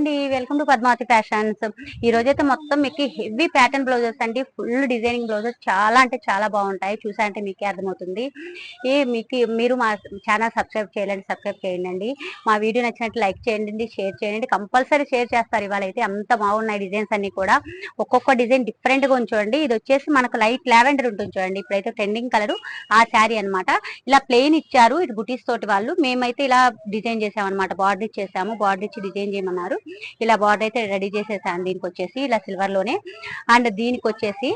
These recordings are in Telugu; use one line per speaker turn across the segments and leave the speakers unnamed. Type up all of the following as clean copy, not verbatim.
అండి వెల్కమ్ టు పద్మావతి ఫ్యాషన్స్. ఈ రోజైతే మొత్తం మీకు హెవీ ప్యాటర్న్ బ్లౌజెస్ అండి, ఫుల్ డిజైనింగ్ బ్లౌజెస్ చాలా అంటే చాలా బాగుంటాయి. చూసారంటే మీకే అర్థమవుతుంది. మీరు మా ఛానల్ సబ్స్క్రైబ్ చేయాలండి, సబ్స్క్రైబ్ చేయండి. మా వీడియో నచ్చినట్టు లైక్ చేయండి, షేర్ చేయండి. కంపల్సరీ షేర్ చేస్తారు. ఇవాళ అయితే అంత బాగున్నాయి డిజైన్స్ అన్ని కూడా. ఒక్కొక్క డిజైన్ డిఫరెంట్ గా ఉంచండి. ఇది వచ్చేసి మనకు లైట్ లావెండర్ ఉంటుంది చూడండి. ఇప్పుడైతే ట్రెండింగ్ కలర్ ఆ శారీ అనమాట. ఇలా ప్లెయిన్ ఇచ్చారు ఇది బుటీస్ తోటి వాళ్ళు. మేమైతే ఇలా డిజైన్ చేసామన్నమాట. బార్డర్ ఇచ్చేసాము, బార్డర్ ఇచ్చి డిజైన్ చేయమన్నారు. ఇలా బార్డర్ అయితే రెడీ చేసేసాను. దీనికి వచ్చేసి ఇలా సిల్వర్ లోనే, అండ్ దీనికి వచ్చేసి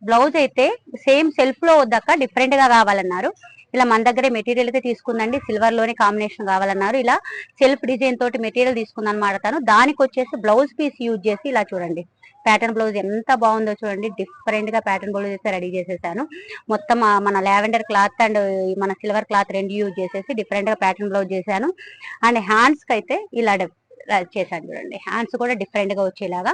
బ్లౌజ్ అయితే సేమ్ సెల్ఫ్ లో వద్దక డిఫరెంట్ గా కావాలన్నారు. ఇలా మన దగ్గరే మెటీరియల్ అయితే తీసుకుందండి, సిల్వర్ లోనే కాంబినేషన్ కావాలన్నారు. ఇలా సెల్ఫ్ డిజైన్ తోటి మెటీరియల్ తీసుకుందని మాడతాను. దానికి వచ్చేసి బ్లౌజ్ పీస్ యూజ్ చేసి ఇలా చూడండి, ప్యాటర్న్ బ్లౌజ్ ఎంత బాగుందో చూడండి. డిఫరెంట్ గా ప్యాటర్న్ బ్లౌజ్ అయితే రెడీ చేసేసాను. మొత్తం మన లావెండర్ క్లాత్ అండ్ మన సిల్వర్ క్లాత్ రెండు యూజ్ చేసేసి డిఫరెంట్ గా ప్యాటర్న్ బ్లౌజ్ చేశాను. అండ్ హ్యాండ్స్ కి అయితే ఇలా చేశాను చూడండి. హ్యాండ్స్ కూడా డిఫరెంట్ గా వచ్చేలాగా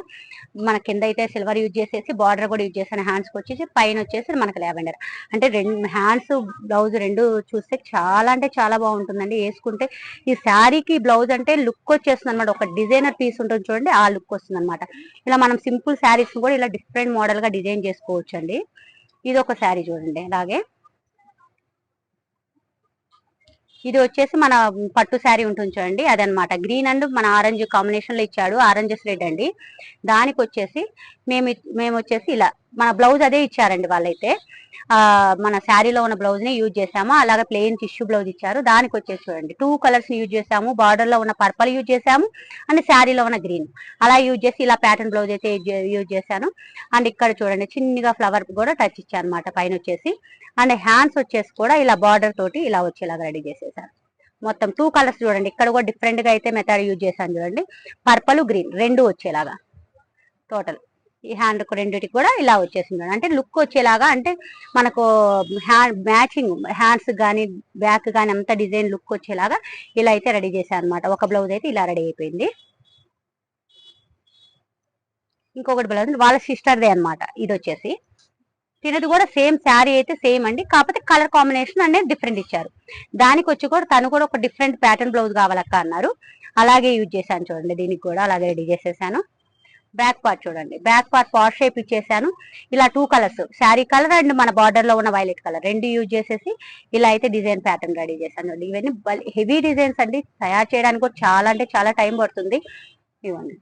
మన కింద అయితే సిల్వర్ యూజ్ చేసేసి బార్డర్ కూడా యూజ్ చేశాను. హ్యాండ్స్ కి వచ్చేసి పైన వచ్చేసి మనకి లావెండర్. అంటే రెండు హ్యాండ్స్ బ్లౌజ్ రెండు చూస్తే చాలా అంటే చాలా బాగుంటుందండి. వేసుకుంటే ఈ శారీకి బ్లౌజ్ అంటే లుక్ వచ్చేస్తుంది అనమాట. ఒక డిజైనర్ పీస్ ఉంటుంది చూడండి, ఆ లుక్ వస్తుంది అనమాట. ఇలా మనం సింపుల్ శారీస్ కూడా ఇలా డిఫరెంట్ మోడల్ గా డిజైన్ చేసుకోవచ్చు అండి. ఇది ఒక శారీ చూడండి. అలాగే ఇది వచ్చేసి మన పట్టు శారీ ఉంటుంది చూడండి, అదనమాట. గ్రీన్ అండ్ మన ఆరెంజ్ కాంబినేషన్ లో ఇచ్చాడు, ఆరెంజెస్ రెడ్ అండి. దానికి వచ్చేసి మేము వచ్చేసి ఇలా మన బ్లౌజ్ అదే ఇచ్చారండి వాళ్ళైతే. మన శారీలో ఉన్న బ్లౌజ్ ని యూజ్ చేసాము. అలాగే ప్లెయిన్ టిష్యూ బ్లౌజ్ ఇచ్చారు. దానికి వచ్చేసి చూడండి 2 కలర్స్ ని యూజ్ చేసాము. బార్డర్ లో ఉన్న పర్పల్ యూజ్ చేసాము, అండ్ శారీలో ఉన్న గ్రీన్ అలా యూజ్ చేసి ఇలా ప్యాటర్న్ బ్లౌజ్ అయితే యూజ్ చేశాను. అండ్ ఇక్కడ చూడండి చిన్నగా ఫ్లవర్ కూడా టచ్ ఇచ్చాను అనమాట పైన వచ్చేసి. అండ్ హ్యాండ్స్ వచ్చేసి కూడా ఇలా బార్డర్ తోటి ఇలా వచ్చేలాగా రెడీ చేసేసాను. మొత్తం 2 కలర్స్ చూడండి. ఇక్కడ కూడా డిఫరెంట్ గా అయితే మెథడ్ యూజ్ చేశాను చూడండి. పర్పల్ గ్రీన్ రెండు వచ్చేలాగా టోటల్ ఈ హ్యాండ్ రెండింటికి కూడా ఇలా వచ్చేసింది. అంటే లుక్ వచ్చేలాగా, అంటే మనకు మ్యాచింగ్ హ్యాండ్స్ కానీ బ్యాక్ కానీ అంత డిజైన్ లుక్ వచ్చేలాగా ఇలా అయితే రెడీ చేశాను అనమాట. ఒక బ్లౌజ్ అయితే ఇలా రెడీ అయిపోయింది. ఇంకొకటి బ్లౌజ్ వాళ్ళ సిస్టర్దే అనమాట. ఇది వచ్చేసి తినది కూడా సేమ్ శారీ అయితే సేమ్ అండి, కాకపోతే కలర్ కాంబినేషన్ అనేది డిఫరెంట్ ఇచ్చారు. దానికి వచ్చి కూడా తను కూడా ఒక డిఫరెంట్ ప్యాటర్న్ బ్లౌజ్ కావాలక్క అన్నారు. అలాగే యూజ్ చేశాను చూడండి. దీనికి కూడా అలాగే రెడీ చేసేసాను. బ్యాక్ పార్ట్ చూడండి, బ్యాక్ పార్ట్ పార్ట్ షేప్ ఇచ్చేసాను. ఇలా 2 కలర్స్, శారీ కలర్ అండ్ మన బార్డర్ లో ఉన్న వైలెట్ కలర్ రెండు యూజ్ చేసేసి ఇలా అయితే డిజైన్ ప్యాటర్న్ రెడీ చేశాను. ఇవన్నీ హెవీ డిజైన్స్ అండి, తయారు చేయడానికి కూడా చాలా అంటే చాలా టైం పడుతుంది. ఇవ్వండి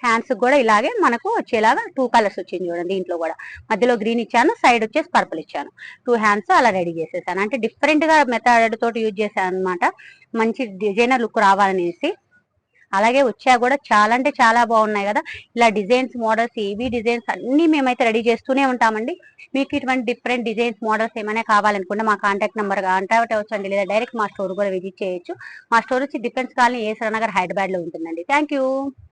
హ్యాండ్స్ కూడా ఇలాగే మనకు వచ్చేలాగా 2 కలర్స్ వచ్చింది చూడండి. దీంట్లో కూడా మధ్యలో గ్రీన్ ఇచ్చాను, సైడ్ వచ్చేసి పర్పుల్ ఇచ్చాను. 2 హ్యాండ్స్ అలా రెడీ చేసేసాను. అంటే డిఫరెంట్ గా మెథడ్ తోటి యూజ్ చేశాను అనమాట, మంచి డిజైనర్ లుక్ రావాలనేసి. అలాగే వచ్చా కూడా చాలా అంటే చాలా బాగున్నాయి కదా. ఇలా డిజైన్స్ మోడల్స్ ఏవి డిజైన్స్ అన్ని మేమైతే రెడీ చేస్తూనే ఉంటామండి. మీకు ఇటువంటి డిఫరెంట్ డిజైన్స్ మోడల్స్ ఏమైనా కావాలనుకుంటే మా కాంటాక్ట్ నెంబర్ కాంటాక్ట్ అవ్వచ్చండి, లేదా డైరెక్ట్ మా స్టోర్ కూడా విజిట్ చేయొచ్చు. మా స్టోర్ వచ్చి defence colony, Acer Nagar, Hyderabad లో ఉంటుందండి. Thank you.